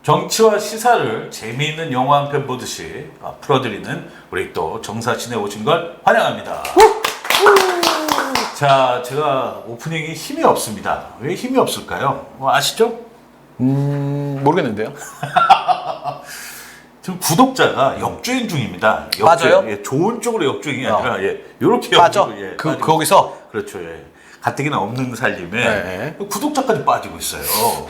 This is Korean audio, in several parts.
정치와 시사를 재미있는 영화 한 편 보듯이 풀어드리는 우리 또 정사신에 오신 걸 환영합니다. 자, 제가 오프닝이 힘이 없습니다. 왜 힘이 없을까요? 아시죠? 모르겠는데요. 지금 구독자가 역주행 중입니다. 역주행. 맞아요? 예, 좋은 쪽으로 역주행이 아니라 이렇게 빠져. 역주행으로, 예, 빠지고 거기서. 그렇죠. 예. 가뜩이나 없는 살림에 네. 구독자까지 빠지고 있어요.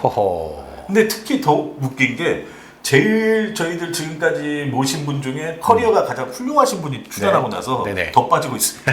허허. 근데 특히 더 웃긴 게 제일 저희들 지금까지 모신 분 중에 커리어가 가장 훌륭하신 분이 출연하고 나서 네네. 더 빠지고 있습니다.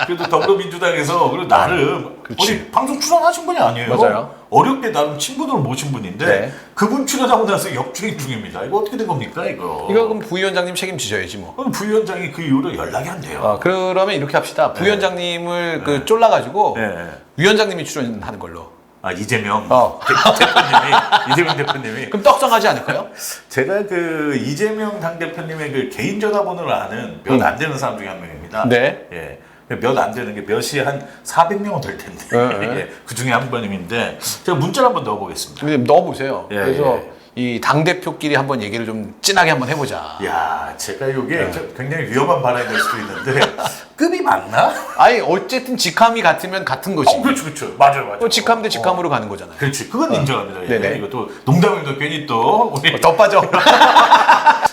그래도 더불어민주당에서 그리고 나름 그렇지. 어디 방송 출연하신 분이 아니에요. 맞아요. 어렵게 나름 친구들을 모신 분인데 네. 그분 출연하고 나서 역주행 중입니다. 이거 어떻게 된 겁니까 이거? 이거 그럼 부위원장님 책임지셔야지 뭐. 그럼 부위원장이 그 이후로 연락이 안 돼요. 그러면 이렇게 합시다. 부위원장님을 그 쫄라가지고 네. 위원장님이 출연하는 걸로. 이재명 대표님이 이재명 대표님이 그럼 떡상하지 않을까요? 제가 그 이재명 당대표님의 그 개인 전화번호를 아는 몇 안 되는 사람 중에 한 명입니다. 네. 예. 몇 안 되는 게 몇이 한 400명은 될 텐데. 네. 예. 그 중에 한 분인데 제가 문자를 한번 넣어보겠습니다. 근데 넣어보세요. 예, 그래서 예. 이 당대표끼리 한번 얘기를 좀 진하게 한번 해보자. 야, 제가 이게 굉장히 위험한 발언이 될 수도 있는데 급이 맞나? 아니 어쨌든 직함이 같으면 같은 거지. 그렇죠, 그렇죠. 맞아요. 직함 대 직함으로 가는 거잖아요. 그렇지, 그건 인정합니다. 예. 네네. 이것도 농담입니다. 괜히 또 우리 더 빠져.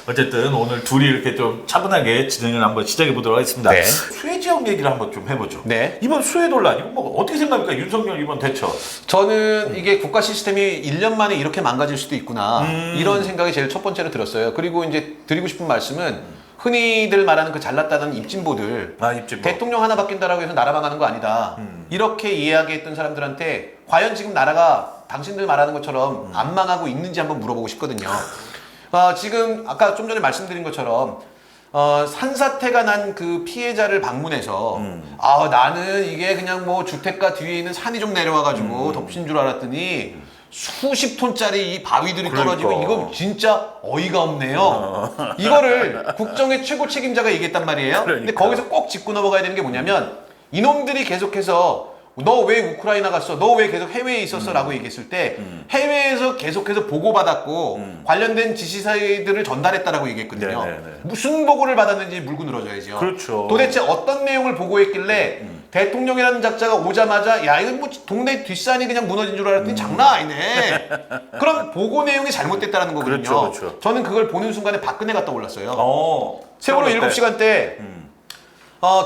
어쨌든 오늘 둘이 이렇게 좀 차분하게 진행을 한번 시작해 보도록 하겠습니다. 네. 수해 지역 얘기를 한번 좀 해보죠. 네. 이번 수해 논란 이거 뭐 어떻게 생각합니까? 윤석열 이번 대처. 저는 이게 국가 시스템이 1년 만에 이렇게 망가질 수도 있구나 이런 생각이 제일 첫 번째로 들었어요. 그리고 이제 드리고 싶은 말씀은 흔히들 말하는 그 잘났다는 입진보들 입진 대통령 하나 바뀐다라고 해서 나라 망하는 거 아니다. 이렇게 이해하게 했던 사람들한테 과연 지금 나라가 당신들 말하는 것처럼 안 망하고 있는지 한번 물어보고 싶거든요. 지금 아까 좀 전에 말씀드린 것처럼 산사태가 난 그 피해자를 방문해서 나는 이게 그냥 뭐 주택가 뒤에 있는 산이 좀 내려와가지고 덮친 줄 알았더니 수십 톤짜리 이 바위들이 떨어지고 이건 진짜 어이가 없네요. 이거를 국정의 최고 책임자가 얘기했단 말이에요. 근데 거기서 꼭 짚고 넘어가야 되는 게 뭐냐면 이놈들이 계속해서 너 왜 우크라이나 갔어? 너 왜 계속 해외에 있었어? 라고 얘기했을 때 해외에서 계속해서 보고받았고 관련된 지시사들을 전달했다라고 얘기했거든요. 무슨 보고를 받았는지 물고 늘어져야죠. 그렇죠. 도대체 어떤 내용을 보고했길래 대통령이라는 작자가 오자마자 야 이거 뭐 동네 뒷산이 그냥 무너진 줄 알았더니 장난 아니네. 그럼 보고 내용이 잘못됐다라는 거거든요. 그렇죠. 저는 그걸 보는 순간에 박근혜가 떠올랐어요. 세월호 세월호 7시간 때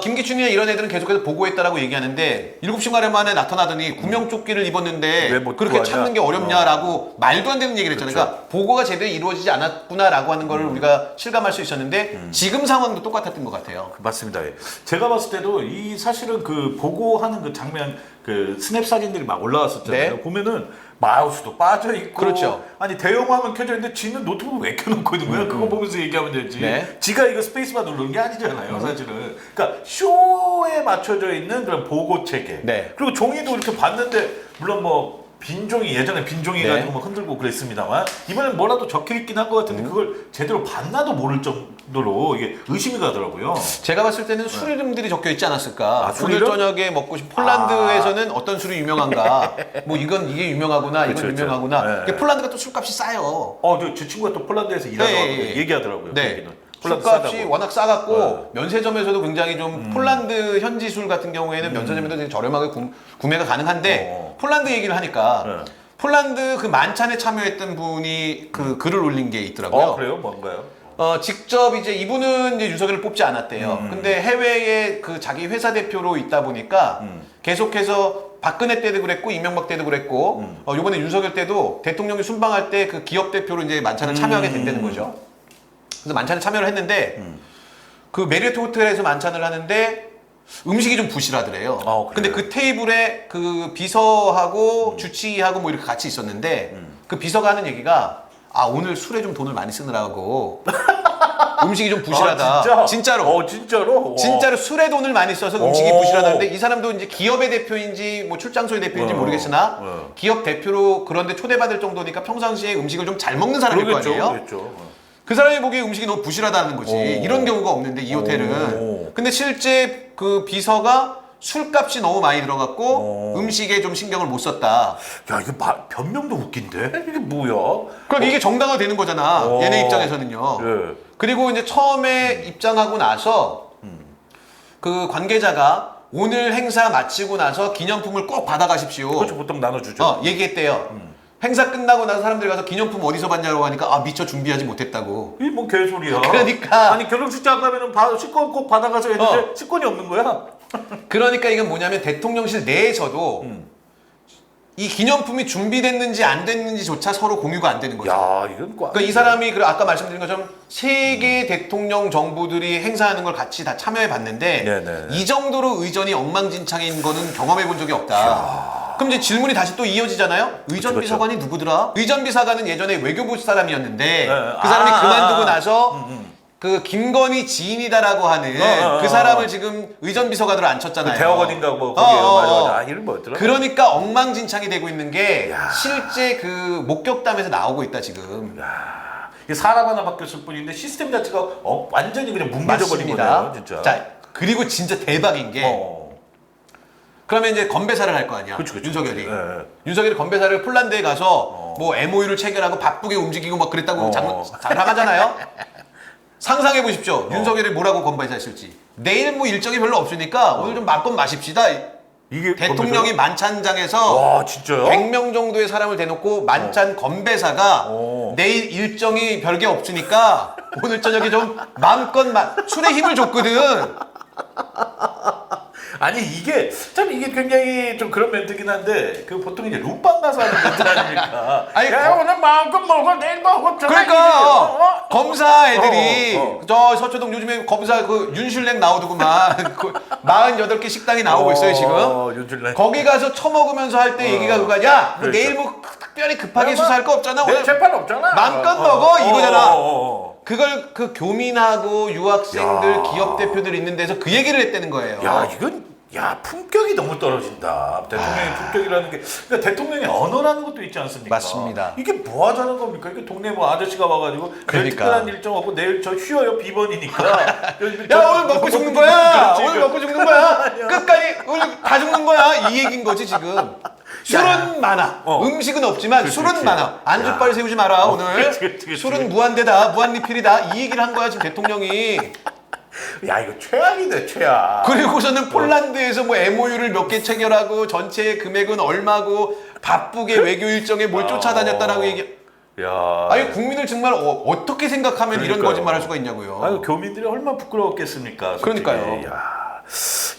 김기춘이나 이런 애들은 계속해서 보고했다라고 얘기하는데 7시간 만에 나타나더니 구명조끼를 입었는데 왜 못 그렇게 구하냐? 참는 게 어렵냐라고 말도 안 되는 얘기를 했잖아요. 그러니까 보고가 제대로 이루어지지 않았구나라고 하는 걸 우리가 실감할 수 있었는데 지금 상황도 똑같았던 것 같아요. 맞습니다. 예. 제가 봤을 때도 이 사실은 그 보고하는 그 장면 그 스냅 사진들이 막 올라왔었잖아요. 네. 보면은 마우스도 빠져 있고, 그렇죠. 아니 대형화면 켜져 있는데 지는 노트북 왜 켜놓고 있는 거야? 그거 보면서 얘기하면 되지. 네. 지가 이거 스페이스바 누르는 게 아니잖아요, 사실은. 그러니까 쇼에 맞춰져 있는 그런 보고 체계. 네. 그리고 종이도 이렇게 봤는데 물론 뭐. 빈종이 예전에 빈종이 네. 가지고 막 흔들고 그랬습니다만 이번엔 뭐라도 적혀 있긴 한 것 같은데 그걸 제대로 봤나도 모를 정도로 이게 의심이 가더라고요. 제가 봤을 때는 술 이름들이 적혀 있지 않았을까. 술 오늘 이름? 저녁에 먹고 싶은 폴란드에서는 어떤 술이 유명한가. 뭐 이게 유명하구나, 그쵸, 이건 그쵸. 유명하구나. 네. 폴란드가 또 술값이 싸요. 제 친구가 또 폴란드에서 일하다가 네. 얘기하더라고요. 네. 거기는. 폴란드 술값이 싸다고. 워낙 싸갖고 면세점에서도 굉장히 좀 폴란드 현지 술 같은 경우에는 면세점에도 되게 저렴하게 구매가 가능한데 폴란드 얘기를 하니까 폴란드 그 만찬에 참여했던 분이 그 글을 올린 게 있더라고요. 그래요? 뭔가요? 직접 이제 이분은 이제 윤석열을 뽑지 않았대요. 근데 해외에 그 자기 회사 대표로 있다 보니까 계속해서 박근혜 때도 그랬고 이명박 때도 그랬고 이번에 윤석열 때도 대통령이 순방할 때 그 기업 대표로 이제 만찬을 참여하게 된다는 거죠. 그래서 만찬에 참여를 했는데 그 메리어트 호텔에서 만찬을 하는데 음식이 좀 부실하더래요. 근데 그 테이블에 그 비서하고 주치의하고 뭐 이렇게 같이 있었는데 그 비서가 하는 얘기가 오늘 술에 좀 돈을 많이 쓰느라고 음식이 좀 부실하다. 진짜로. 진짜로? 진짜로 술에 돈을 많이 써서 음식이 부실하다는데 이 사람도 이제 기업의 대표인지 뭐 출장소의 대표인지 모르겠으나 기업 대표로 그런데 초대받을 정도니까 평상시에 음식을 좀 잘 먹는 사람일 거 아니에요? 그렇죠. 그 사람이 보기에 음식이 너무 부실하다는 거지. 이런 경우가 없는데 이 호텔은. 근데 실제 그 비서가 술값이 너무 많이 들어갔고 음식에 좀 신경을 못 썼다. 야 이거 변명도 웃긴데 이게 뭐야? 그럼 이게 정당화 되는 거잖아. 얘네 입장에서는요. 예. 그리고 이제 처음에 입장하고 나서 그 관계자가 오늘 행사 마치고 나서 기념품을 꼭 받아가십시오. 그렇죠, 보통 나눠주죠. 얘기했대요. 행사 끝나고 나서 사람들이 가서 기념품 어디서 받냐고 하니까 미처 준비하지 못했다고. 이게 뭐 개소리야. 그러니까. 아니 결혼식 장 가면은 식권 꼭 받아가서 했는데 식권이 없는 거야. 그러니까 이건 뭐냐면 대통령실 내에서도 이 기념품이 준비됐는지 안 됐는지조차 서로 공유가 안 되는 거죠. 야 이건 그러니까 이 사람이 아까 말씀드린 것처럼 세계 대통령 정부들이 행사하는 걸 같이 다 참여해 봤는데 네네. 이 정도로 의전이 엉망진창인 거는 경험해 본 적이 없다. 그럼 이제 질문이 다시 또 이어지잖아요. 의전 그쵸. 비서관이 누구더라? 의전 비서관은 예전에 외교부 사람이었는데 네. 그 사람이 그만두고 나서 그 김건희 지인이다라고 하는 그 사람을 지금 의전 비서관으로 앉혔잖아요. 그 대학원인가 뭐 거기에 맞아. 이름 뭐였더라? 그러니까 엉망진창이 되고 있는 게 야. 실제 그 목격담에서 나오고 있다 지금. 이게 사람 하나 바뀌었을 뿐인데 시스템 자체가 완전히 그냥 뭉개져 버린 거네요, 진짜. 자, 그리고 진짜 대박인 게 그러면 이제 건배사를 할 거 아니야. 그치. 윤석열이. 네. 윤석열이 건배사를 폴란드에 가서 뭐 MOU를 체결하고 바쁘게 움직이고 막 그랬다고 자랑하잖아요. 상상해 보십시오. 윤석열이 뭐라고 건배사했을지. 내일 뭐 일정이 별로 없으니까 오늘 좀 마음껏 마십시다. 이게 대통령이 만찬장에서 와 진짜요? 100명 정도의 사람을 대놓고 만찬 건배사가 내일 일정이 별게 없으니까 오늘 저녁에 좀 마음껏 술에 힘을 줬거든. 아니 이게 참 이게 굉장히 좀 그런 멘트긴 한데 그 보통 이제 룸빵 가서 하는 멘트 아닙니까? 아니, 야 오늘 마음껏 먹어 내일 먹어 그러니까 검사 애들이 저 서초동 요즘에 검사 그 윤슐랭 나오더구만. 그 48개 식당이 나오고 있어요 지금. 윤슐랭. 거기 가서 처먹으면서 할 때 얘기가 그거야. 야, 뭐 내일 뭐 특별히 급하게 수사할 거 없잖아. 내일 오늘 재판 없잖아. 마음껏 먹어 이거잖아. 어. 그걸 그 교민하고 유학생들 기업 대표들 있는 데서 그 얘기를 했다는 거예요. 야 이건 품격이 너무 떨어진다. 대통령의 품격이라는 게 그러니까 대통령의 언어라는 것도 있지 않습니까? 맞습니다. 이게 뭐 하자는 겁니까? 이게 동네 뭐 아저씨가 와가지고 내일 그러니까. 특별한 일정 없고 내일 저 쉬어요 비번이니까. 야 오늘 먹고 죽는 거야. 그렇지, 오늘 먹고 죽는 거야. 끝까지 오늘 다 죽는 거야. 이 얘기인 거지 지금. 술은 많아. 음식은 없지만 술은 그치. 많아. 안주빨 세우지 마라 오늘. 그치. 술은 무한대다. 무한리필이다. 이 얘기를 한 거야 지금 대통령이. 야 이거 최악이네 최악. 그리고서는 폴란드에서 뭐 MOU를 몇 개 체결하고 전체 금액은 얼마고 바쁘게 외교 일정에 뭘 쫓아다녔다라고 얘기. 야. 아니 국민을 정말 어떻게 생각하면 이런 그러니까요. 거짓말할 수가 있냐고요. 아유 교민들이 얼마나 부끄러웠겠습니까? 솔직히. 그러니까요.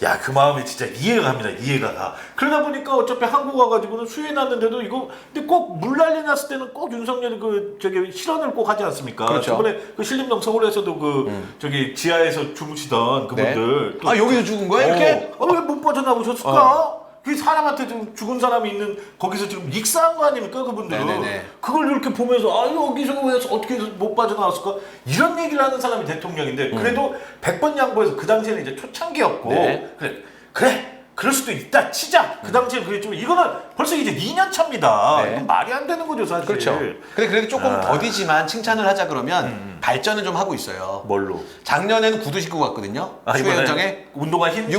야, 그 마음이 진짜 이해가 갑니다. 이해가 가. 그러다 보니까 어차피 한국 와가지고는 수해 났는데도 이거 근데 꼭 물 난리 났을 때는 꼭 윤석열이 그 저기 실언을 꼭 하지 않습니까? 그렇죠. 저번에 그 신림동 서울에서도 그 저기 지하에서 주무시던 그분들. 네. 여기서 죽은 거야 이렇게? 왜 못 빠져나오셨을까? 그 사람한테 좀 죽은 사람이 있는 거기서 지금 익사한 거 아닙니까 그분들은. 네네네. 그걸 이렇게 보면서 여기서 왜 어떻게 해서 못 빠져나왔을까 이런 얘기를 하는 사람이 대통령인데 그래도 100번 양보해서 그 당시에는 이제 초창기였고 네. 그래 그럴 수도 있다 치자 그 당시에 그랬지만 이거는 벌써 이제 2년 차입니다. 네. 이건 말이 안 되는 거죠 사실. 그렇죠. 근데 그래도 조금 더디지만 칭찬을 하자 그러면 발전을 좀 하고 있어요. 뭘로? 작년에는 구두 신고 갔거든요. 수해 이번에 현장에. 운동화 흰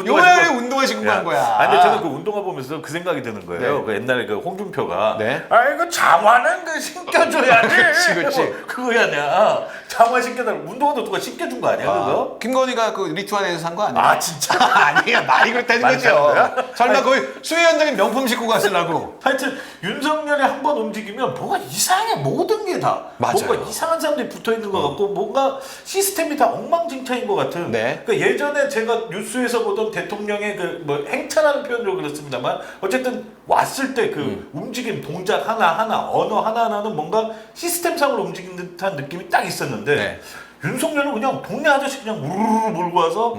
요번에 운동화 신고 간 거야. 근데 저는 그 운동화 보면서 그 생각이 드는 거예요. 네. 그 옛날에 그 홍준표가 네. 이거 장화는 그 신겨줘야지. 그치. 그거야 냐 장화 신겨달라. 운동화도 누가 신겨준 거 아니야 그거? 김건희가 그 리투아니아에서 산 거 아니야? 아 진짜? 아니야 말이 그렇다는 많이 사는 거죠. 거야? 설마 거의 수해 현장에 명품 신고 갔으려고. 하여튼 윤석열이 한 번 움직이면 뭐가 이상해 모든 게 다. 맞아요. 뭔가 이상한 사람들이 붙어 있는 것 같고 뭔가 시스템이 다 엉망진창인 것 같은. 네. 그러니까 예전에 제가 뉴스에서 보던 대통령의 그 뭐 행차라는 표현으로 그렇습니다만 어쨌든 왔을 때 그 움직임 동작 하나 언어 하나하나는 뭔가 시스템상으로 움직이는 듯한 느낌이 딱 있었는데 네. 윤석열은 그냥 동네 아저씨 그냥 우르르 몰고 와서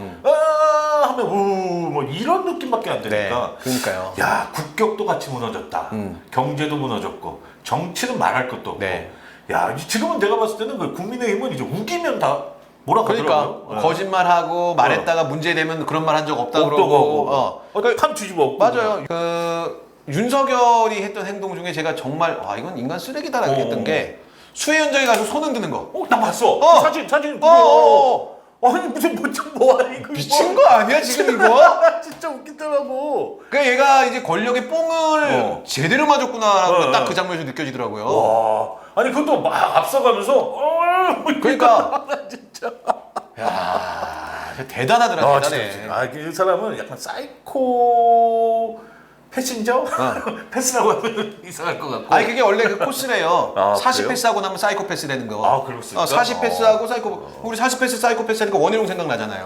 하면 뭐 이런 느낌밖에 안 되니까. 네. 그러니까요. 야 국격도 같이 무너졌다. 경제도 무너졌고 정치는 말할 것도 없고. 네. 야 지금은 내가 봤을 때는 그 국민의힘은 이제 우기면 다 뭐라 그러니까 그러더라고요. 거짓말하고 말했다가 문제되면 그런 말 한 적 없다 없다고 그러고. 하고 판 뒤집어 엎고 맞아요. 그 윤석열이 했던 행동 중에 제가 정말 이건 인간 쓰레기다라고 했던 게 수해 현장에 가서 손 흔드는 거. 나 봤어. 어. 사진 아니 무슨 뭐좀 뭐야 이거 미친 거 아니야 지금 이거? 진짜 웃기더라고. 그러니까 얘가 이제 권력의 뽕을 제대로 맞았구나라고 어. 딱 그 장면에서 느껴지더라고요. 와, 아니 그것도 막 앞서가면서 그러니까 진짜. 야, 대단하더라, 대단해. 진짜. 그 사람은 약간 사이코 패신저? 패스라고 하면 이상할 것 같고. 아니 그게 원래 그 코스래요. 아, 40 그래요? 패스하고 나면 사이코 패스 되는 거. 아, 그렇습니까? 40 패스하고 사이코. 우리 40 패스 사이코 패스 하니까 원희룡 생각나잖아요.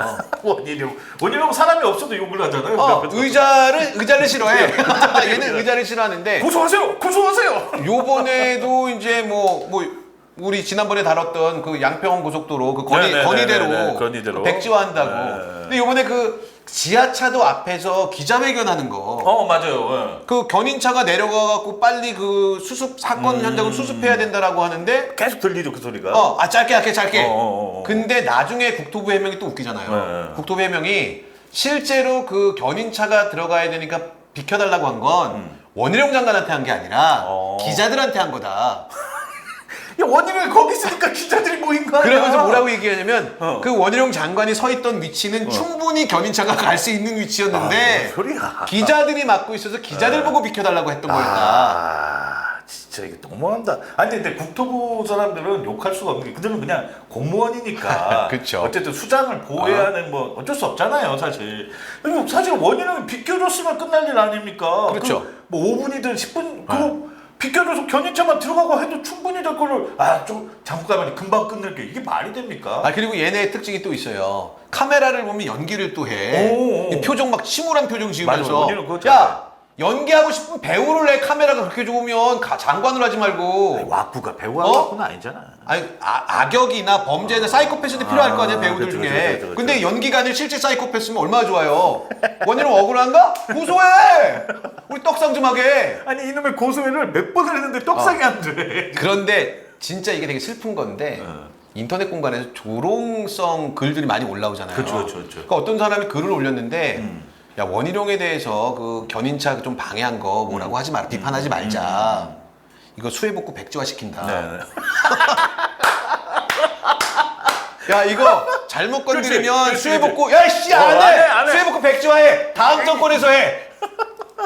원희룡 사람이 없어도 욕을 하잖아요. 그러니까 의자를 싫어해. 얘는 의자를 싫어하는데. 고소하세요. 요번에도 이제 뭐 우리 지난번에 다뤘던 그 양평 고속도로 그 건의대로 건의대로. 백지화한다고. 네. 근데 요번에 그 지하차도 앞에서 기자회견하는 거. 맞아요. 그 견인차가 내려가갖고 빨리 그 수습 사건 현장을 수습해야 된다라고 하는데. 계속 들리죠 그 소리가. 짧게 할게 짧게. 어. 근데 나중에 국토부 해명이 또 웃기잖아요. 네. 국토부 해명이 실제로 그 견인차가 들어가야 되니까 비켜달라고 한 건 원희룡 장관한테 한 게 아니라 기자들한테 한 거다. 야, 원희룡이 거기 있으니까 기자들이 모인 거 아니야? 그러면서 뭐라고 얘기하냐면 그 원희룡 장관이 서 있던 위치는 어. 충분히 견인차가 갈 수 있는 위치였는데 뭔 소리야. 기자들이 맡고 있어서 기자들 보고 비켜달라고 했던 거였다. 진짜 이게 너무한다. 아니 근데 국토부 사람들은 욕할 수가 없는 게 그들은 그냥 공무원이니까. 그쵸. 어쨌든 수장을 보호해야 하는 뭐 어쩔 수 없잖아요, 사실. 그리고 사실 원희룡이 비켜줬으면 끝날 일 아닙니까? 그렇죠. 뭐 5분이든 10분 그거 비켜줘서 견인차만 들어가고 해도 충분히 될 거를 좀 잠깐만요 금방 끝낼게 이게 말이 됩니까? 그리고 얘네의 특징이 또 있어요. 카메라를 보면 연기를 또 해. 오. 이 표정 막 침울한 표정 맞아, 지으면서 원희룡 그거 잘해. 야 연기하고 싶은 배우를 내 카메라가 그렇게 좋으면 장관을 하지 말고. 와꾸가 배우하고는 아니잖아. 아니 악역이나 범죄나 사이코패스도 필요할 거 아니야 배우들 그쵸, 중에. 그쵸. 근데 연기가 아닌 실제 사이코패스면 얼마나 좋아요. 원희룡 억울한가? 고소해. 우리 떡상 좀 하게. 아니 이놈의 고소회를 몇 번을 했는데 떡상이 안 돼. 그런데 진짜 이게 되게 슬픈 건데 인터넷 공간에서 조롱성 글들이 많이 올라오잖아요. 그쵸. 그러니까 어떤 사람이 글을 올렸는데 야 원희룡에 대해서 그 견인차 좀 방해한 거 뭐라고 하지 마 비판하지 말자. 이거 수해복구 백지화 시킨다. 네. 야 이거 잘못 건드리면 그치. 수해복구 야씨 안해 수해복구 백지화해 다음 정권에서 해.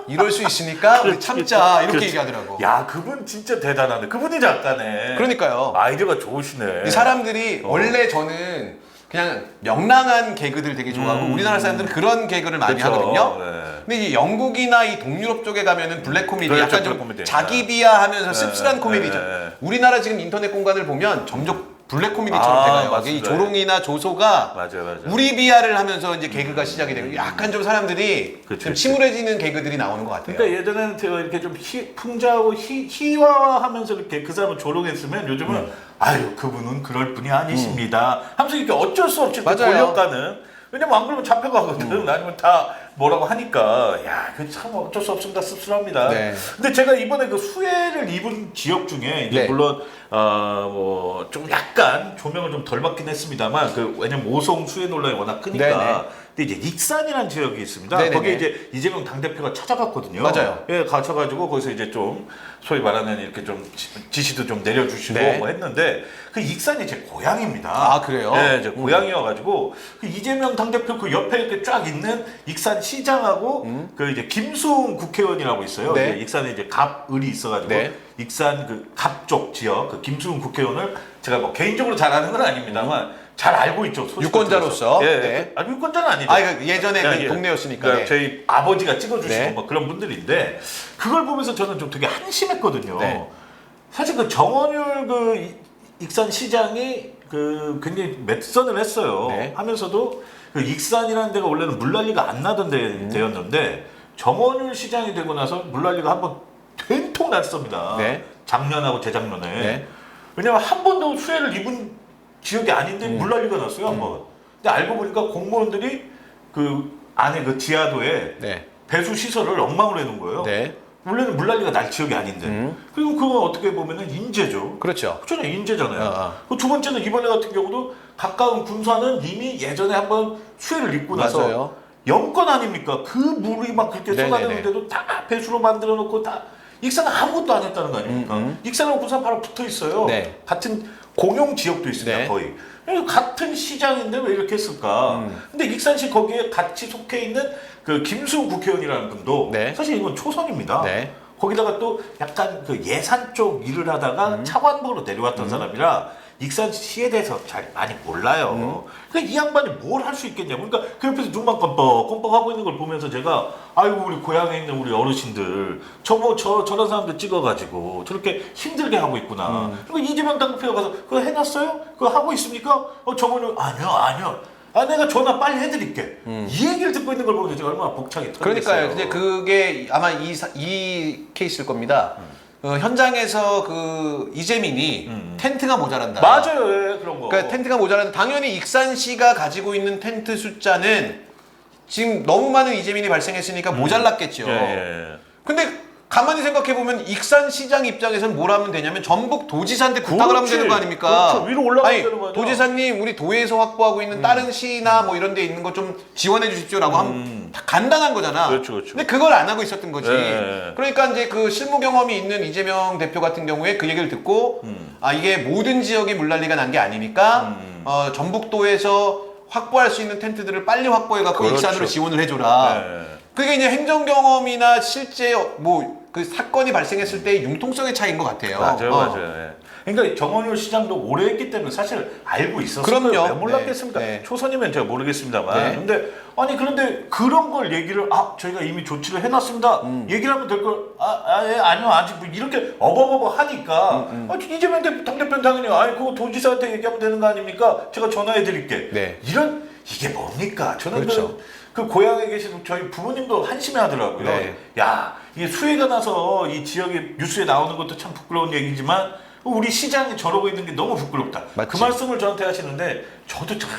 이럴 수 있으니까 우리 참자 이렇게 얘기하더라고. 야 그분 진짜 대단하네. 그분이 작가네. 그러니까요. 아이디어가 좋으시네. 이 사람들이 원래 저는 그냥 명랑한 개그들 되게 좋아하고 우리나라 사람들은 그런 개그를 많이 그쵸. 하거든요. 네. 근데 이 영국이나 이 동유럽 쪽에 가면은 블랙 코미디 그렇죠, 약간 블랙 좀 코미디. 자기 비하하면서 씁쓸한 네, 코미디죠. 네. 우리나라 지금 인터넷 공간을 보면 점점 블랙 코미디처럼 돼가요. 맞습니다. 이 조롱이나 조소가 맞아요. 우리 비하를 하면서 이제 개그가 시작이 되고 약간 좀 사람들이 그쵸, 좀 그쵸. 침울해지는 개그들이 나오는 것 같아요. 그러니까 예전에는 제가 이렇게 좀 풍자하고 희화하면서 이렇게 그 사람을 조롱했으면 요즘은 아유 그분은 그럴 분이 아니십니다. 하면서 이렇게 어쩔 수 없이 맞아요. 돌려가는. 왜냐면 안 그러면 잡혀가거든. 아니면 다 뭐라고 하니까 야, 그 참 어쩔 수 없습니다. 씁쓸합니다. 네. 근데 제가 이번에 그 수해를 입은 지역 중에 이제 네. 물론 뭐 좀 약간 조명을 좀 덜 받긴 했습니다만 그 왜냐면 오송 수해 논란이 워낙 크니까. 네네. 근데 이제 익산이라는 지역이 있습니다. 네네네. 거기에 이제 이재명 당대표가 찾아갔거든요. 맞아요. 예, 가셔가지고 거기서 이제 좀 소위 말하는 이렇게 좀 지시도 좀 내려주시고 네. 뭐 했는데 그 익산이 제 고향입니다. 아, 그래요? 네, 제 고향이어가지고 그 이재명 당대표 그 옆에 이렇게 쫙 있는 익산 시장하고 그 이제 김수웅 국회의원이라고 있어요. 네. 이제 익산에 이제 갑을이 있어가지고 네. 익산 그 갑 쪽 지역 그 김수웅 국회의원을 제가 뭐 개인적으로 잘 아는 건 아닙니다만 잘 알고 있죠. 소식을 유권자로서? 들어서. 예, 네. 아니 유권자는 아니죠. 그 예전에 예, 그 예. 동네였으니까. 그러니까 네. 저희 아버지가 찍어주시고 네. 뭐 그런 분들인데 그걸 보면서 저는 좀 되게 한심했거든요. 네. 사실 그 정원율 그 익산 시장이 그 굉장히 med선을 했어요. 네. 하면서도 그 익산이라는 데가 원래는 물난리가 안 나던 데였는데 정원율 시장이 되고 나서 물난리가 한번 된통 났습니다. 네. 작년하고 재작년에. 네. 왜냐면 한 번도 수해를 입은 지역이 아닌데 물난리가 났어요 한번. 근데 알고 보니까 공무원들이 그 안에 그 지하도에 네. 배수 시설을 엉망으로 해놓은 거예요. 네. 원래는 물난리가 날 지역이 아닌데. 그리고 그건 어떻게 보면은 인재죠. 그렇죠. 그렇잖아요, 인재잖아요. 어. 그 두 번째는 이번에 같은 경우도 가까운 군산은 이미 예전에 한번 수해를 입고 나서 맞아요. 영권 아닙니까? 그 물이 막 그렇게 네네네. 쏟아내는데도 다 배수로 만들어 놓고 다 익산은 아무것도 안 했다는 거 아닙니까? 익산하고 군산 바로 붙어 있어요. 네. 같은 공용 지역도 있습니다. 네. 거의. 그래서 같은 시장인데 왜 이렇게 했을까? 근데 익산시 거기에 같이 속해 있는 그 김수우 국회의원이라는 분도 네. 사실 이건 초선입니다. 네. 거기다가 또 약간 그 예산 쪽 일을 하다가 차관보로 내려왔던 사람이라 익산시에 대해서 잘 많이 몰라요. 그러니까 이 양반이 뭘 할 수 있겠냐고. 그러니까 그 옆에서 눈만 껌뻑껌뻑 하고 있는 걸 보면서 제가 아이고 우리 고향에 있는 우리 어르신들 저런 사람들 찍어가지고 저렇게 힘들게 하고 있구나. 그리고 이재명 당대표가 가서 그거 해놨어요? 그거 하고 있습니까? 저번에 아니요. 내가 전화 빨리 해드릴게. 이 얘기를 듣고 있는 걸 보면 제가 얼마나 벅차게 터졌어요. 그러니까요. 근데 그게 아마 이 케이스일 겁니다. 현장에서 그 이재민이 텐트가 모자란다. 맞아요, 예, 그런 거. 그러니까 텐트가 모자란다. 당연히 익산시가 가지고 있는 텐트 숫자는 지금 너무 많은 이재민이 발생했으니까 모자랐겠죠. 예. 근데 가만히 생각해 보면 익산시장 입장에서는 뭘 하면 되냐면 전북 도지사한테 부탁을 하면 그렇지. 되는 거 아닙니까? 그렇죠. 위로 올라가면 되는 거 아니야? 도지사님 우리 도에서 확보하고 있는 다른 시나 뭐 이런 데 있는 거 좀 지원해 주십시오라고 하면 다 간단한 거잖아. 그렇죠. 근데 그걸 안 하고 있었던 거지. 예. 그러니까 이제 그 실무 경험이 있는 이재명 대표 같은 경우에 그 얘기를 듣고 이게 모든 지역에 물난리가 난 게 아니니까 전북도에서 확보할 수 있는 텐트들을 빨리 확보해 갖고 그렇죠. 익산으로 지원을 해줘라. 예. 그게 이제 행정 경험이나 실제 뭐 그 사건이 발생했을 때의 융통성의 차이인 것 같아요. 맞아요. 예. 그러니까 정원효 시장도 오래 했기 때문에 사실 알고 있었어요. 그럼요. 왜 몰랐겠습니까? 네. 초선이면 제가 모르겠습니다만. 네. 근데 그런데 그런 걸 얘기를 저희가 이미 조치를 해놨습니다. 얘기를 하면 될 걸 아니요 아직 뭐 이렇게 어버버버 하니까 이재명 당대표는 당연히 그거 도지사한테 얘기하면 되는 거 아닙니까? 제가 전화해드릴게. 네. 이게 뭡니까? 저는 그렇죠. 그 고향에 계신 저희 부모님도 한심해 하더라고요. 네. 야, 이게 수해가 나서 이 지역에 뉴스에 나오는 것도 참 부끄러운 얘기지만 우리 시장이 저러고 있는 게 너무 부끄럽다. 맞지. 그 말씀을 저한테 하시는데 저도 참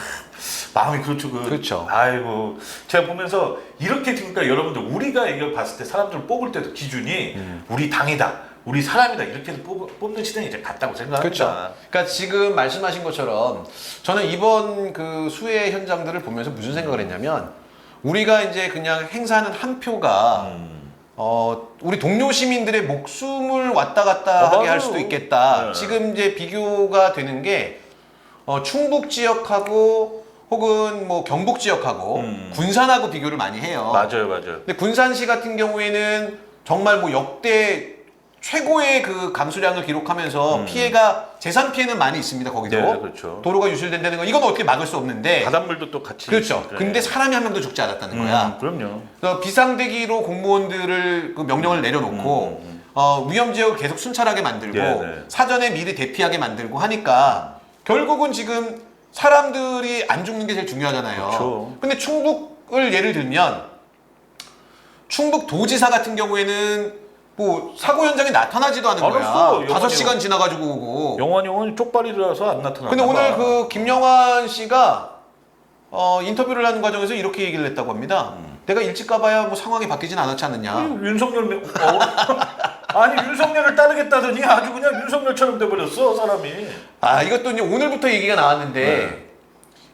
마음이 그렇죠. 그렇죠. 아이고 제가 보면서 이렇게 그러니까 여러분들 우리가 이걸 봤을 때 사람들을 뽑을 때도 기준이 우리 당이다. 우리 사람이다. 이렇게 해서 뽑는 시대는 이제 갔다고 생각합니다. 그렇죠. 그러니까 지금 말씀하신 것처럼 저는 이번 그 수해 현장들을 보면서 무슨 생각을 했냐면 우리가 이제 그냥 행사하는 한 표가 우리 동료 시민들의 목숨을 왔다 갔다 하게 할 맞아요. 수도 있겠다. 네. 지금 이제 비교가 되는 게 충북 지역하고 혹은 뭐 경북 지역하고 군산하고 비교를 많이 해요. 맞아요. 근데 군산시 같은 경우에는 정말 뭐 역대 최고의 그 감수량을 기록하면서 피해가 재산 피해는 많이 있습니다. 거기도 네, 그렇죠. 도로가 유실된다는 거 이건 어떻게 막을 수 없는데 바닷물도 또 같이 그렇죠. 있으니까. 근데 사람이 한 명도 죽지 않았다는 거야. 그럼요. 그래서 비상대기로 공무원들을 그 명령을 내려놓고 위험 지역을 계속 순찰하게 만들고 네. 사전에 미리 대피하게 만들고 하니까 결국은 지금 사람들이 안 죽는 게 제일 중요하잖아요. 그렇죠. 근데 충북을 예를 들면 충북 도지사 같은 경우에는 뭐 사고 현장에 나타나지도 않은 알았어. 거야. 5시간 지나가지고 오고. 영환이 쪽발이라서 안 나타나. 근데 오늘 그 김영환 씨가 인터뷰를 하는 과정에서 이렇게 얘기를 했다고 합니다. 내가 일찍 가봐야 뭐 상황이 바뀌진 않았지 않느냐. 윤석열 아니 윤석열을 따르겠다더니 아주 그냥 윤석열처럼 돼버렸어 사람이. 이것도 이제 오늘부터 얘기가 나왔는데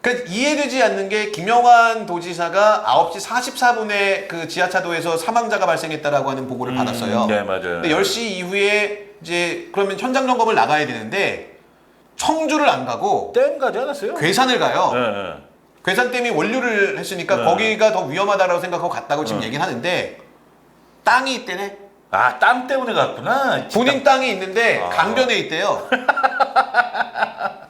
그러니까 이해되지 않는 게 김영환 도지사가 9시 44분에 그 지하차도에서 사망자가 발생했다라고 하는 보고를 받았어요. 네 맞아요. 근데 10시 이후에 이제 그러면 현장 점검을 나가야 되는데 청주를 안 가고 댐 가지 않았어요? 괴산을 가요. 네. 괴산댐이 원류를 했으니까 네. 거기가 더 위험하다고 생각하고 갔다고 지금 얘기는 하는데 땅이 있대네. 땀 때문에 갔구나. 본인 땅이 있는데 강변에 있대요.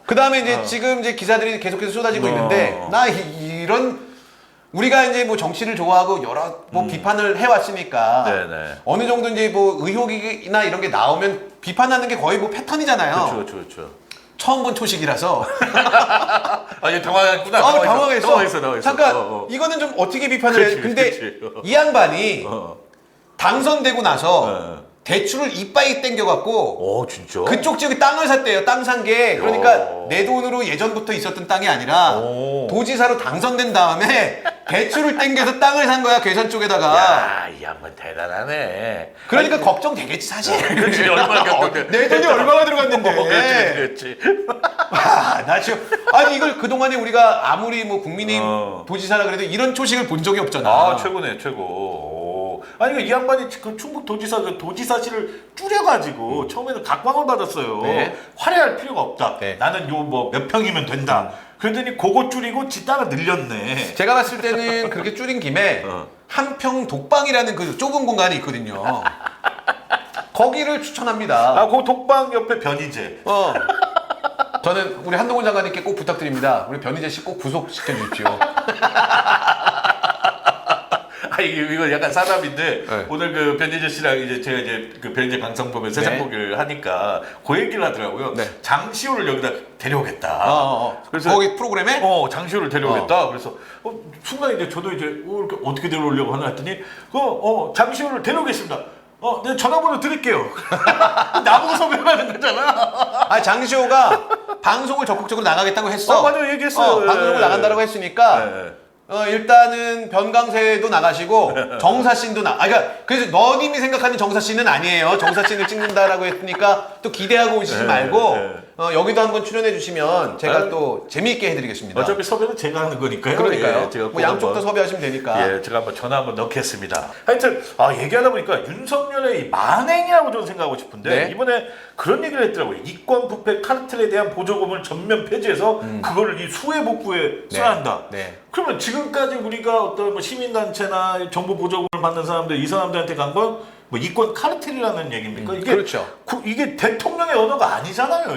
그 다음에 이제 지금 이제 기사들이 계속해서 쏟아지고 있는데 나 이런 우리가 이제 뭐 정치를 좋아하고 여러 뭐 비판을 해왔으니까 네네. 어느 정도 이제 뭐 의혹이나 이런 게 나오면 비판하는 게 거의 뭐 패턴이잖아요. 그렇죠. 처음 본 초식이라서. 아니 당황했구나. 당황했어. 잠깐 이거는 좀 어떻게 비판을 해? 근데 이 양반이 당선되고 나서 대출을 이빠이 땡겨갖고 진짜? 그쪽 지역에 땅을 샀대요. 땅 산 게 그러니까 내 돈으로 예전부터 있었던 땅이 아니라 도지사로 당선된 다음에 대출을 땡겨서 땅을 산 거야. 괴산 쪽에다가. 이 양반 대단하네. 그러니까 걱정되겠지 사실. 그렇지 얼마나 내 돈이 얼마나 들어갔는데. 그렇지. 나 지금 이걸 그동안에 우리가 아무리 뭐 국민의힘 도지사라 그래도 이런 초식을 본 적이 없잖아. 최고네 최고. 아니 이 양반이 그 충북 도지사 그 도지사실을 줄여가지고 처음에는 각광을 받았어요. 네. 화려할 필요가 없다. 네. 나는 요 뭐 몇 평이면 된다. 그러더니 그거 줄이고 지 땅을 늘렸네. 제가 봤을 때는 그렇게 줄인 김에 한평 독방이라는 그 좁은 공간이 있거든요. 거기를 추천합니다. 아, 그 독방 옆에 변희재. 저는 우리 한동훈 장관님께 꼭 부탁드립니다. 우리 변희재 씨 꼭 구속시켜 주십시오. 아 이거 약간 사담인데 네. 오늘 그 변희재 씨랑 이제 제가 이제 그 변희재 방송 보면 세상 보기를 하니까 그 얘기를 하더라고요. 네. 장시호를 여기다 데려오겠다. 그래서 거기 프로그램에 장시호를 데려오겠다. 그래서 순간 이제 저도 이제 이렇게 어떻게 데려오려고 하나 했더니 장시호를 데려오겠습니다. 내 전화번호 드릴게요. 나보고 섭외하는 거잖아. 아 장시호가 방송을 적극적으로 나가겠다고 했어. 맞아 얘기했어요. 방송을 나간다고 했으니까. 네. 일단은 변강세도 나가시고 정사신도 그러니까 그래서 너님이 생각하는 정사신은 아니에요. 정사신을 찍는다라고 했으니까 또 기대하고 오시지 말고 여기도 한번 출연해 주시면 제가 또 재미있게 해드리겠습니다. 어차피 섭외는 제가 하는 거니까요. 그러니까요. 예, 제가 뭐 양쪽도 섭외하시면 되니까. 예, 제가 한번 전화 한번 넣겠습니다. 하여튼 얘기하다 보니까 윤석열의 이 만행이라고 저는 생각하고 싶은데 네. 이번에 그런 얘기를 했더라고요. 이권 부패 카르텔에 대한 보조금을 전면 폐지해서 그거를 이 수해 복구에 써야 한다. 네. 그러면 지금까지 우리가 어떤 뭐 시민단체나 정부 보조금을 받는 사람들 이 사람들한테 간 건 뭐 이권 카르텔이라는 얘기입니까? 이게 그렇죠. 이게 대통령의 언어가 아니잖아요,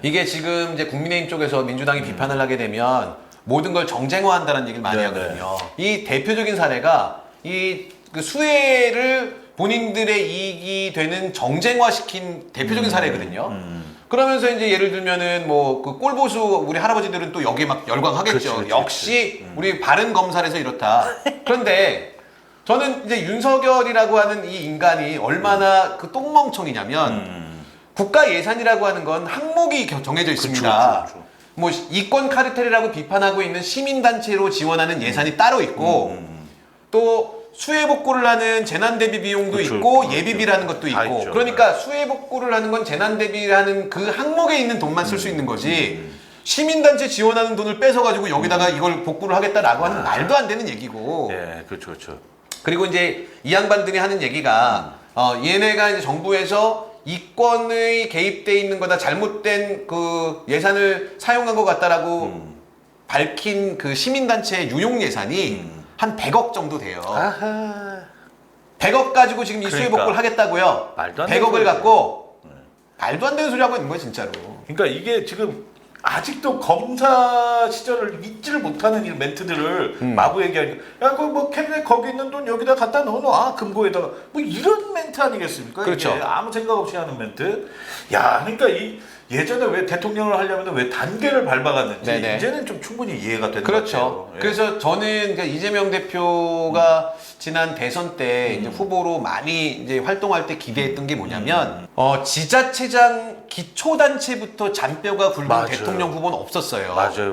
이게 지금 이제 국민의힘 쪽에서 민주당이 비판을 하게 되면 모든 걸 정쟁화한다는 얘기를 많이 네, 하거든요. 이 대표적인 사례가 그 수혜를 본인들의 이익이 되는 정쟁화시킨 대표적인 사례거든요. 그러면서 이제 예를 들면은 뭐 그 꼴보수 우리 할아버지들은 또 여기에 막 열광하겠죠. 그렇지. 역시 우리 바른 검사에서 이렇다. 그런데 저는 이제 윤석열이라고 하는 이 인간이 얼마나 그 똥멍청이냐면 국가 예산이라고 하는 건 항목이 정해져 있습니다. 그렇죠. 뭐 이권 카르텔이라고 비판하고 있는 시민단체로 지원하는 예산이 따로 있고 또 수해 복구를 하는 재난 대비 비용도 그렇죠. 있고 그렇죠. 예비비라는 것도 다 있고 있죠. 그러니까 수해 복구를 하는 건 재난 대비라는 그 항목에 있는 돈만 쓸 수 있는 거지 시민단체 지원하는 돈을 뺏어가지고 여기다가 이걸 복구를 하겠다라고 하는 말도 안 되는 얘기고 예, 그렇죠. 그리고 이제 이 양반들이 하는 얘기가 얘네가 이제 정부에서 이권의 개입돼 있는 거다 잘못된 그 예산을 사용한 것 같다라고 밝힌 그 시민단체 유용 예산이 한 100억 정도 돼요. 아하. 100억 가지고 지금 이 수해 그러니까. 복구를 하겠다고요. 말도 안 되는 100억을 소리지. 갖고 말도 안 되는 소리 하고 있는 거예요, 진짜로. 그러니까 이게 지금 아직도 검사 시절을 잊지를 못하는 이 멘트들을 마구 얘기하니까 야, 그 뭐 캐비넷 거기 있는 돈 여기다 갖다 넣어놔 금고에다가 뭐 이런 멘트 아니겠습니까? 그렇죠. 이게 아무 생각 없이 하는 멘트. 야, 그러니까 예전에 왜 대통령을 하려면 왜 단계를 밟아갔는지 네네. 이제는 좀 충분히 이해가 되는 것 그렇죠. 같아요. 예. 그래서 저는 그러니까 이재명 대표가 지난 대선 때 이제 후보로 많이 이제 활동할 때 기대했던 게 뭐냐면 지자체장 기초단체부터 잔뼈가 굵은 맞아요. 대통령 후보는 없었어요. 맞아요.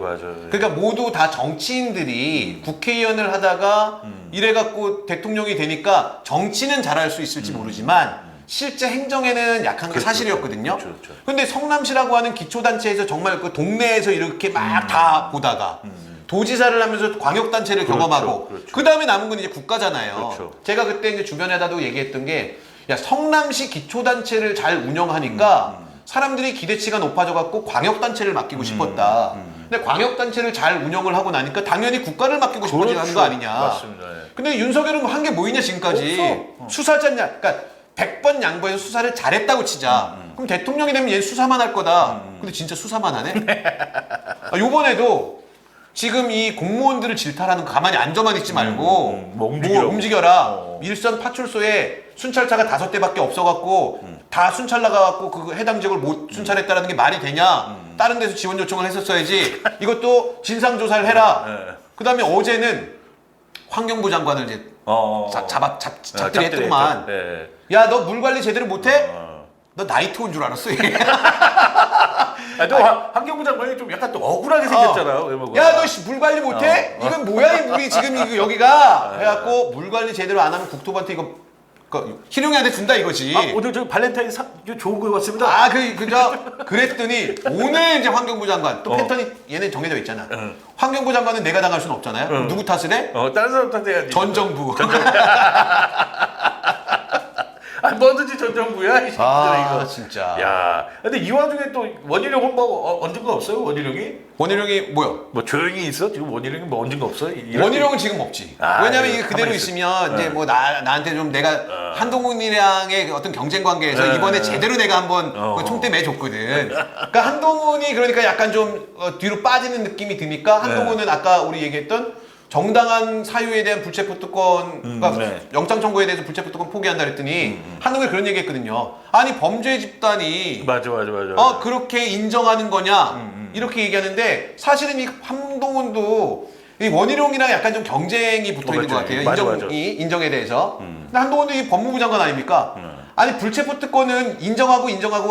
그러니까 모두 다 정치인들이 국회의원을 하다가 이래갖고 대통령이 되니까 정치는 잘할 수 있을지 모르지만 실제 행정에는 약한 게 그렇죠. 사실이었거든요. 그렇죠. 근데 성남시라고 하는 기초단체에서 정말 그 동네에서 이렇게 막 다 보다가 도지사를 하면서 광역단체를 그렇죠. 경험하고 그렇죠. 그 다음에 남은 건 이제 국가잖아요. 그렇죠. 제가 그때 이제 주변에다도 얘기했던 게 야, 성남시 기초단체를 잘 운영하니까 사람들이 기대치가 높아져갖고 광역단체를 맡기고 싶었다. 근데 광역단체를 잘 운영을 하고 나니까 당연히 국가를 맡기고 싶어지는 그렇죠. 거 아니냐. 맞습니다. 예. 근데 윤석열은 한 게 뭐 있냐 지금까지. 수사잖냐. 그러니까 100번 양보해서 수사를 잘했다고 치자. 그럼 대통령이 되면 얘는 수사만 할 거다. 근데 진짜 수사만 하네? 요번에도 지금 이 공무원들을 질타하는 거 가만히 앉아만 있지 말고 뭐 움직여라. 일선 파출소에 순찰차가 5대밖에 없어갖고 다 순찰 나가갖고 그 해당 지역을 못 순찰했다라는 게 말이 되냐? 다른 데서 지원 요청을 했었어야지. 이것도 진상조사를 해라. 그 다음에 어제는 환경부 장관을 이제 잡들이 했더만. 네. 야, 너 물 관리 제대로 못해? 너 나이트 온 줄 알았어. 또 환경부 장관이 좀 약간 또 억울하게 생겼잖아요. 외모가. 야, 너 물 관리 못해? 이건 뭐야, 이 물이 지금 이거 여기가? 해갖고 물 관리 제대로 안 하면 국토부한테 이거 그러니까 희룡이한테 준다 이거지. 아, 오늘 저 발렌타인 좋은 거 같습니다. 아, 그랬더니 오늘 이제 환경부 장관 또 어. 패턴이 얘네 정해져 있잖아. 응. 환경부 장관은 내가 당할 수는 없잖아요. 그럼 응. 누구 탓을 해? 다른 사람 탓해야지. 전 정부. 아, 뭐든지 전 정부야 이 새끼들 아, 이거. 진짜. 야, 근데 이 와중에 또 원희룡 홍보 얹은 거 없어요? 원희룡이? 원희룡이 뭐야? 뭐 조용히 있어? 지금 원희룡이 뭐 얹은 거 없어? 원희룡은 지금 없지. 아, 왜냐면 이게 가만히 그대로 있어. 있으면 이제 뭐 나한테 좀 내가 한동훈이랑의 어떤 경쟁 관계에서 이번에 제대로 내가 한번 그 총대 매줬거든. 그러니까 한동훈이 그러니까 약간 좀 뒤로 빠지는 느낌이 드니까 한동훈은 아까 우리 얘기했던 정당한 사유에 대한 불체포 특권, 그러니까 네. 영장 청구에 대해서 불체포 특권 포기한다 그랬더니 한동훈이 그런 얘기했거든요. 아니 범죄 집단이 맞아. 그렇게 인정하는 거냐 이렇게 얘기하는데 사실은 이 한동훈도 이 원희룡이랑 약간 좀 경쟁이 붙어 있는 것 같아요. 맞아. 인정에 대해서. 근데 한동훈도 이 법무부 장관 아닙니까? 아니 불체포 특권은 인정하고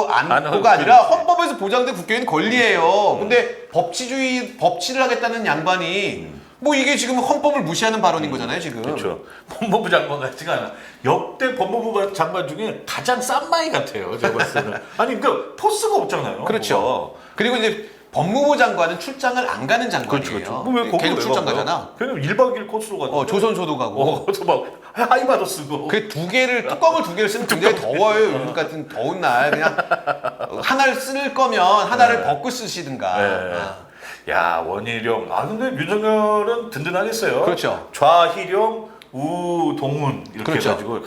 않고가 아니라 헌법에서 보장된 국회의원 권리예요. 근데 법치를 하겠다는 양반이 뭐 이게 지금 헌법을 무시하는 발언인 거잖아요, 지금. 그렇죠. 법무부 장관 같지가 않아. 역대 법무부 장관 중에 가장 싼 마이 같아요. 제가 봤을 때는. 아니 그러니까 포스가 없잖아요. 그렇죠. 뭐가. 그리고 이제 법무부 장관은 출장을 안 가는 장관이에요. 그렇죠. 왜 거기 계속 출장 가잖아. 그냥 1박 2일 코스로 가죠. 조선소도 가고. 그래서 막 하이바도 쓰고. 그 뚜껑을 두 개를 쓰면 굉장히 더워요. 요즘 같은 더운 날. 그냥 하나를 쓸 거면 하나를 벗고 쓰시든가. 네. 야, 원희룡. 아, 근데 윤석열은 든든하겠어요. 그렇죠. 좌희룡, 우동훈 이렇게 그렇죠. 해가지고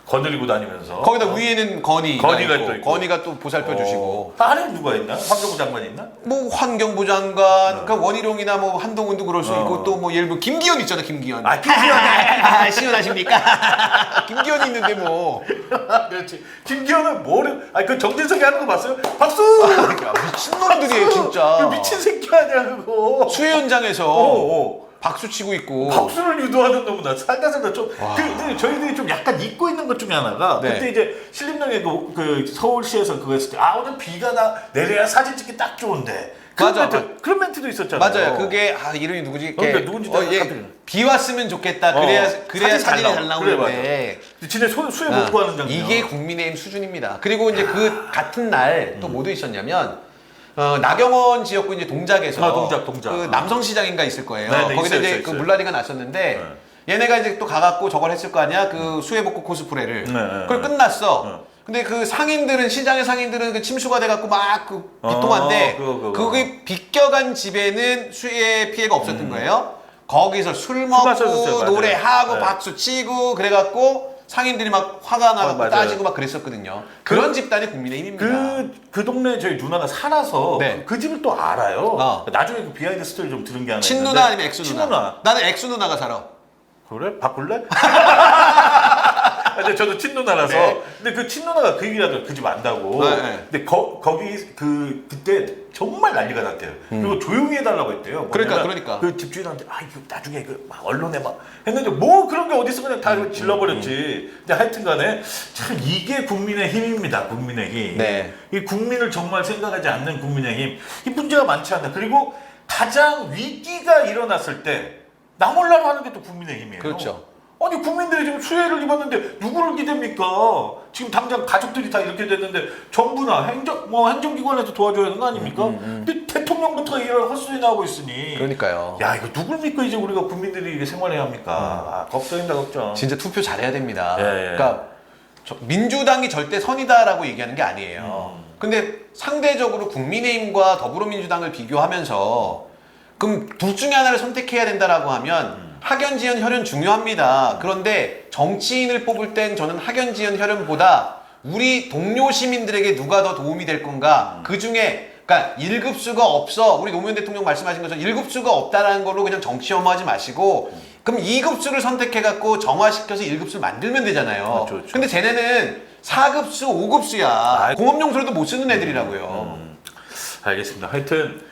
거느리고 다니면서. 거기다 위에는 건희가 건희가 있고, 또 있고. 건희가 또 보살펴 주시고. 안에 누가 있나? 환경부 장관이 있나? 뭐 환경부 장관, 그러니까 원희룡이나 뭐 한동훈도 그럴 수 있고 또 뭐 예를 들면 김기현 있잖아, 김기현. 아, 김기현. 시원하십니까? 김기현이 있는데 뭐. 그렇지. 김기현은 뭐를? 아니 그 정진석이 하는 거 봤어요? 박수! 야, 미친놈들이에요, 진짜. 그 미친 새끼 아니야 그거. 수해 현장에서 박수 치고 있고. 박수를 유도하는 놈은 살다 좀. 근데 저희들이 좀 약간 잊고 있는 것 중에 하나가 네. 그때 이제 신림동에 그 서울시에서 그거 했을 때 오늘 비가 내려야 사진 찍기 딱 좋은데. 맞아. 그런 멘트도 있었잖아요. 맞아요. 그게 이름이 누구지? 그러니까 누군지 비 왔으면 좋겠다. 그래야 사진이 잘 나오는데. 진짜 수해 못 구하는 장면. 이게 국민의힘 수준입니다. 그리고 이제 그 같은 날 또 뭐도 있었냐면 나경원 지역구 이제 동작에서 동작. 그 남성시장인가 있을 거예요. 네, 거기서 있어요, 이제 있어요. 그 물난리가 났었는데 얘네가 이제 또 가갖고 저걸 했을 거 아니야? 그 수해복구 코스프레를. 그걸 끝났어. 근데 그 시장의 상인들은 그 침수가 돼갖고 막 그 비통한데 그게 비껴간 집에는 수해 피해가 없었던 거예요. 거기서 술 먹고 마셨었어요, 맞아요. 노래하고 네. 박수 치고 그래갖고 상인들이 막 화가 나고 맞아요. 따지고 막 그랬었거든요. 그런 집단이 국민의힘입니다. 그 동네에 저희 누나가 살아서 네. 그 집을 또 알아요. 나중에 그 비하인드 스토리 좀 들은 게 하나 친누나 있는데. 아니면 액수누나? 친누나. 나는 액수누나가 살아. 그래? 바꿀래? 근데 저도 친누나라서. 네. 근데 그 친누나가 그 얘기를 하더라고요. 그 집 안다고. 네. 근데 거기 그때 정말 난리가 났대요. 그리고 조용히 해달라고 했대요. 그러니까. 그 집주인한테 이거 나중에 막 언론에 막 했는데 뭐 그런 게 어딨어 그냥 다 질러버렸지. 근데 하여튼간에 참 이게 국민의힘입니다. 국민의힘. 네. 이 국민을 정말 생각하지 않는 국민의힘. 이 문제가 많지 않나. 그리고 가장 위기가 일어났을 때 나 몰라로 하는 게 또 국민의힘이에요. 그렇죠. 아니 국민들이 지금 수혜를 입었는데 누구를 기대입니까? 지금 당장 가족들이 다 이렇게 됐는데 정부나 행정기관에서 도와줘야 하는 거 아닙니까? 근데 대통령부터 이런 헛소리 나오고 있으니. 그러니까요. 야 이거 누굴 믿고 이제 우리가 국민들이 이게 생활해야 합니까? 걱정입니다 걱정. 진짜 투표 잘해야 됩니다. 예. 그러니까 민주당이 절대 선이다라고 얘기하는 게 아니에요. 근데 상대적으로 국민의힘과 더불어민주당을 비교하면서 그럼 둘 중에 하나를 선택해야 된다라고 하면 학연지연 혈연 중요합니다. 그런데 정치인을 뽑을 땐 저는 학연지연 혈연보다 우리 동료 시민들에게 누가 더 도움이 될 건가? 그 중에 그러니까 1급수가 없어. 우리 노무현 대통령 말씀하신 것처럼 1급수가 없다라는 걸로 그냥 정치 혐오하지 마시고 그럼 2급수를 선택해갖고 정화시켜서 1급수를 만들면 되잖아요. 그렇죠. 근데 쟤네는 4급수, 5급수야. 공업용소리도 못 쓰는 애들이라고요. 알겠습니다. 하여튼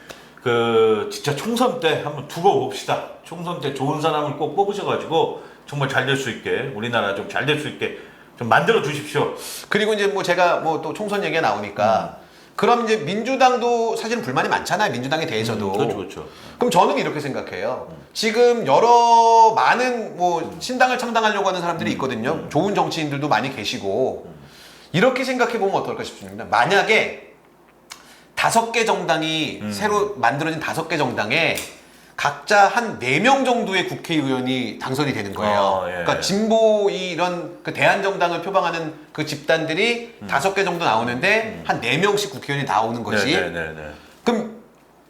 진짜 총선 때 한번 두고 봅시다. 총선 때 좋은 사람을 꼭 뽑으셔가지고 정말 잘 될 수 있게 우리나라 좀 잘 될 수 있게 좀 만들어 주십시오. 그리고 이제 뭐 제가 뭐 또 총선 얘기가 나오니까 그럼 이제 민주당도 사실은 불만이 많잖아요. 민주당에 대해서도. 그렇죠. 그럼 저는 이렇게 생각해요. 지금 여러 많은 뭐 신당을 창당하려고 하는 사람들이 있거든요. 좋은 정치인들도 많이 계시고 이렇게 생각해 보면 어떨까 싶습니다. 만약에 5개 정당이 새로 만들어진 5개 정당에 각자 한 4명 정도의 국회의원이 당선이 되는 거예요. 예. 그러니까 진보 이런 그 대한정당을 표방하는 그 집단들이 5개 정도 나오는데 한 4명씩 국회의원이 나오는 거지. 네네네. 그럼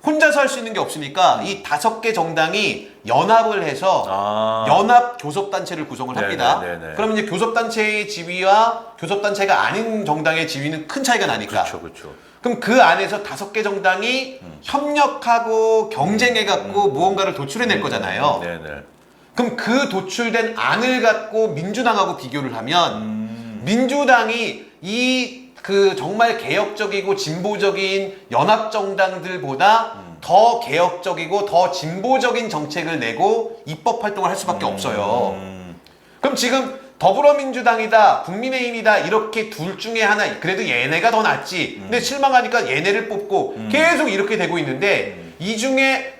혼자서 할 수 있는 게 없으니까 이 5개 정당이 연합을 해서 연합 교섭단체를 구성을 합니다. 네네네네. 그럼 이제 교섭단체의 지위와 교섭단체가 아닌 정당의 지위는 큰 차이가 나니까. 그렇죠. 그럼 그 안에서 5개 정당이 협력하고 경쟁해갖고 무언가를 도출해낼 거잖아요. 네네. 그럼 그 도출된 안을 갖고 민주당하고 비교를 하면 민주당이 이 그 정말 개혁적이고 진보적인 연합 정당들보다 더 개혁적이고 더 진보적인 정책을 내고 입법 활동을 할 수밖에 없어요. 그럼 지금 더불어민주당이다, 국민의힘이다 이렇게 둘 중에 하나 그래도 얘네가 더 낫지. 근데 실망하니까 얘네를 뽑고 계속 이렇게 되고 있는데 이 중에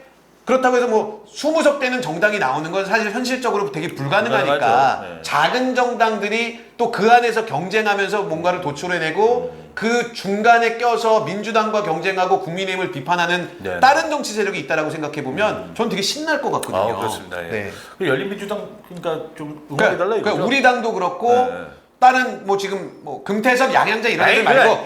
그렇다고 해서 뭐 20석 되는 정당이 나오는 건 사실 현실적으로 되게 불가능하니까 불가능하죠. 네. 작은 정당들이 또 그 안에서 경쟁하면서 뭔가를 도출해내고 그 중간에 껴서 민주당과 경쟁하고 국민의힘을 비판하는 네. 다른 정치 세력이 있다라고 생각해 보면 전 되게 신날 것 같거든요. 그렇습니다. 예. 네. 그 열린민주당 그러니까 좀 응원해달라 이거죠. 그러니까 우리 당도 그렇고 네. 다른 뭐 지금 뭐 금태섭, 양양자 이런 애들 말고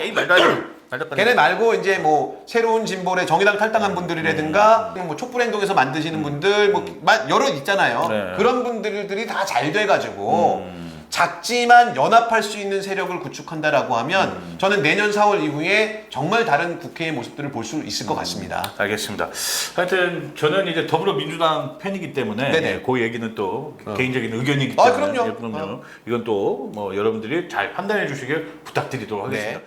걔네 말고 이제 뭐 새로운 진보의 정의당 탈당한 분들이라든가 뭐 촛불 행동에서 만드시는 분들 뭐 여러 있잖아요. 네. 그런 분들이 다 잘 돼가지고 작지만 연합할 수 있는 세력을 구축한다라고 하면 저는 내년 4월 이후에 정말 다른 국회의 모습들을 볼 수 있을 것 같습니다. 알겠습니다. 하여튼 저는 이제 더불어민주당 팬이기 때문에 네네. 그 얘기는 또 개인적인 의견이기 아, 때문에 그럼요. 예, 그럼요. 이건 또 뭐 여러분들이 잘 판단해 주시길 부탁드리도록 하겠습니다. 네.